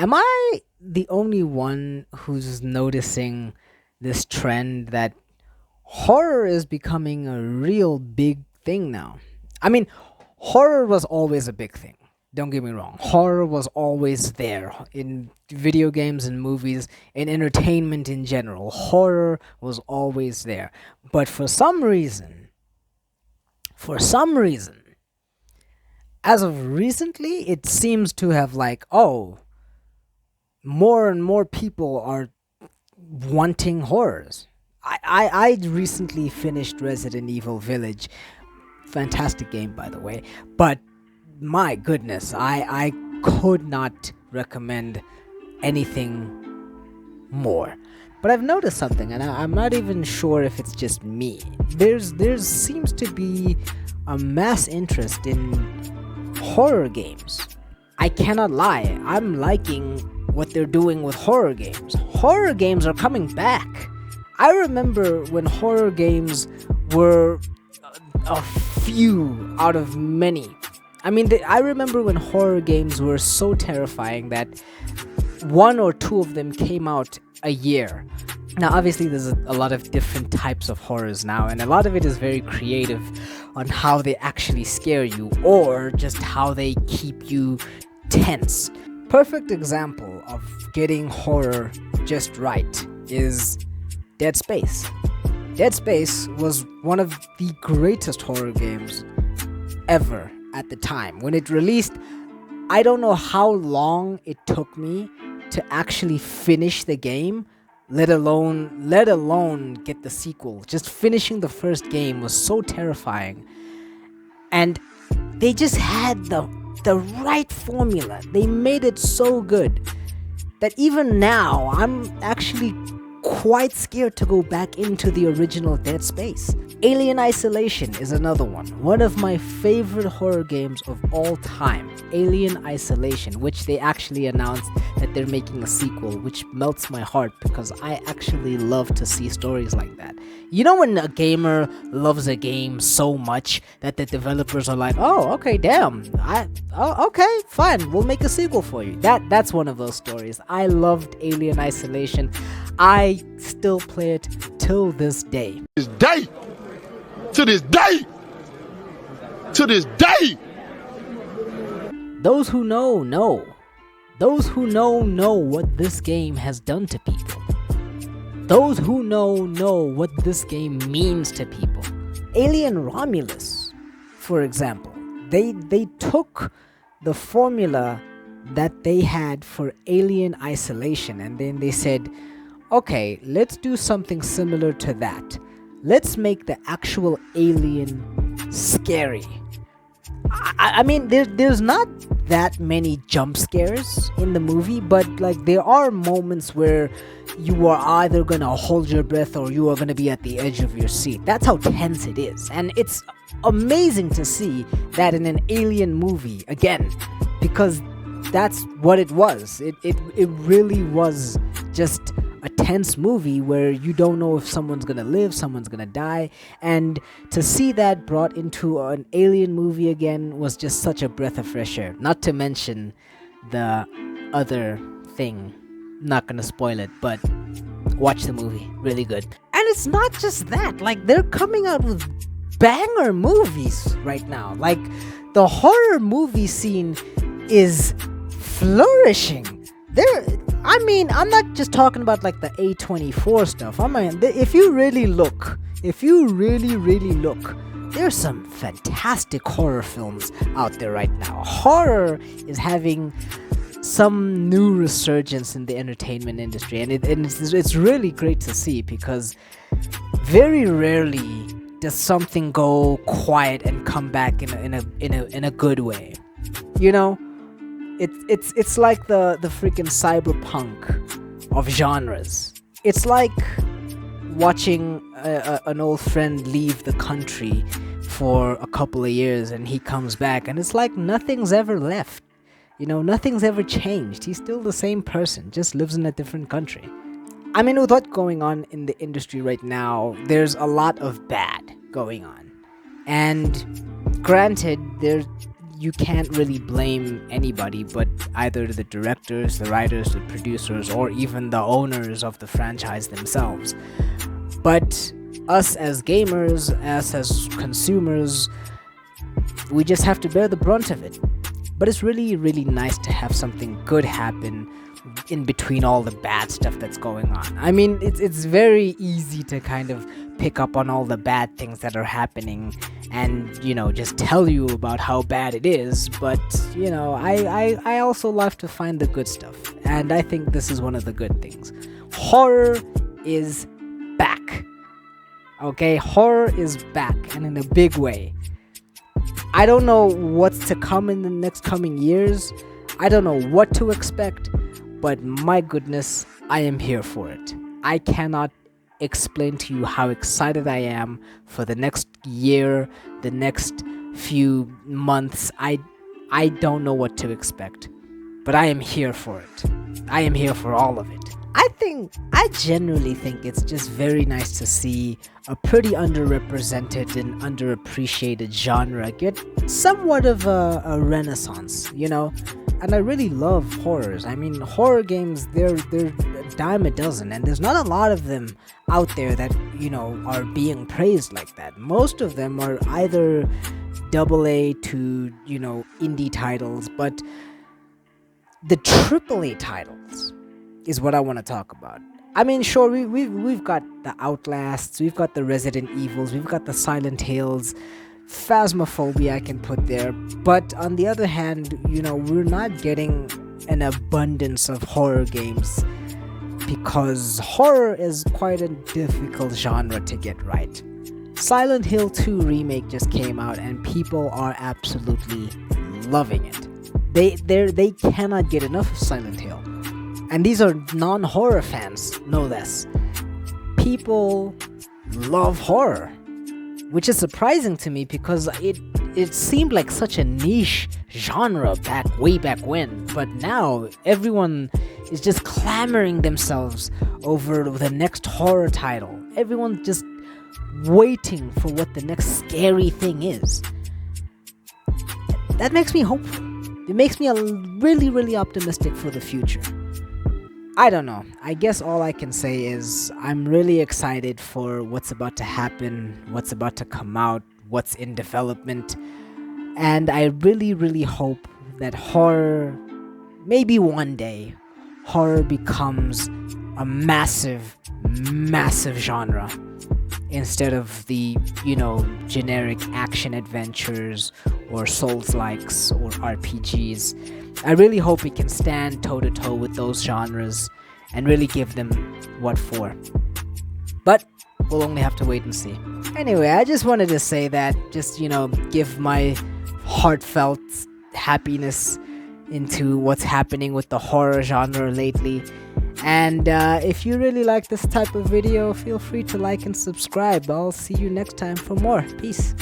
Am I the only one who's noticing this trend that horror is becoming a real big thing now? I mean, horror was always a big thing. Don't get me wrong. Horror was always there in video games and movies, in entertainment in general. Horror was always there. But for some reason, as of recently, it seems to have like, oh, more and more people are wanting horrors. I recently finished Resident Evil Village. Fantastic game, by the way. But my goodness, I could not recommend anything more. But I've noticed something, and I'm not even sure if it's just me. There's seems to be a mass interest in horror games. I cannot lie. I'm liking what they're doing with horror games. Horror games are coming back. I remember when horror games were a few out of many. I mean, I remember when horror games were so terrifying that one or two of them came out a year. Now, obviously, there's a lot of different types of horrors now, and a lot of it is very creative on how they actually scare you or just how they keep you tense. Perfect example of getting horror just right is Dead Space. Dead Space was one of the greatest horror games ever at the time. When it released, I don't know how long it took me to actually finish the game, let alone get the sequel. Just finishing the first game was so terrifying. And they just had the right formula. They made it so good that even now I'm actually quite scared to go back into the original Dead Space. Alien Isolation is another one of my favorite horror games of all time. Alien Isolation, which they actually announced that they're making a sequel, which melts my heart because I actually love to see stories like that. You know when a gamer loves a game so much that the developers are like, oh, okay, damn, okay, fine, we'll make a sequel for you. That's one of those stories. I loved Alien Isolation. I still play it till this day. To this day. Those who know. Those who know what this game has done to people. Those who know what this game means to people. Alien Romulus, for example, they took the formula that they had for Alien Isolation and then they said, okay, let's do something similar to that. Let's make the actual alien scary. I mean, there's not that many jump scares in the movie, but like there are moments where you are either gonna hold your breath or you are gonna be at the edge of your seat. That's how tense it is, and it's amazing to see that in an alien movie again, because that's what it was. It really was just a tense movie where you don't know if someone's gonna live, someone's gonna die, and to see that brought into an alien movie again was just such a breath of fresh air. Not to mention the other thing. Not gonna spoil it, but watch the movie. Really good. And it's not just that, like they're coming out with banger movies right now. Like the horror movie scene is flourishing. I'm not just talking about like the A24 stuff. I mean, if you really look, there's some fantastic horror films out there right now. Horror is having some new resurgence in the entertainment industry, and it's really great to see because very rarely does something go quiet and come back in a good way. You know? It's like the freaking cyberpunk of genres. It's like watching an old friend leave the country for a couple of years and he comes back and it's like nothing's ever left. You know, nothing's ever changed. He's still the same person, just lives in a different country. I mean, with what's going on in the industry right now, there's a lot of bad going on. And granted, you can't really blame anybody but either the directors, the writers, the producers, or even the owners of the franchise themselves. But us as gamers, us as consumers, we just have to bear the brunt of it. But it's really, really nice to have something good happen in between all the bad stuff that's going on. I mean, it's very easy to kind of pick up on all the bad things that are happening and, just tell you about how bad it is. But, I also love to find the good stuff. And I think this is one of the good things. Horror is back. Okay, horror is back, and in a big way. I don't know what's to come in the next coming years. I don't know what to expect, but my goodness, I am here for it. I cannot explain to you how excited I am for the next year, the next few months. I don't know what to expect, but I am here for it. I am here for all of it. I generally think it's just very nice to see a pretty underrepresented and underappreciated genre get somewhat of a renaissance, And I really love horrors. I mean, horror games, they're a dime a dozen, and there's not a lot of them out there that, are being praised like that. Most of them are either AA to, indie titles, but the AAA titles is what I want to talk about. I mean, sure, we've got the Outlasts, we've got the Resident Evils, we've got the Silent Hills, Phasmophobia I can put there, but on the other hand, we're not getting an abundance of horror games because horror is quite a difficult genre to get right. Silent Hill 2 remake just came out and people are absolutely loving it. They cannot get enough of Silent Hill. And these are non-horror fans, no less. People love horror, which is surprising to me because it seemed like such a niche genre way back when. But now everyone is just clamoring themselves over the next horror title. Everyone's just waiting for what the next scary thing is. That makes me hopeful. It makes me really, really optimistic for the future. I don't know. I guess all I can say is I'm really excited for what's about to happen, what's about to come out, what's in development. And I really, really hope that horror, maybe one day, horror becomes a massive, massive genre instead of the, generic action adventures or Souls-likes or RPGs. I really hope it can stand toe-to-toe with those genres and really give them what for. But we'll only have to wait and see. Anyway, I just wanted to say that, just, give my heartfelt happiness into what's happening with the horror genre lately. And if you really like this type of video, feel free to like and subscribe. I'll see you next time for more. Peace.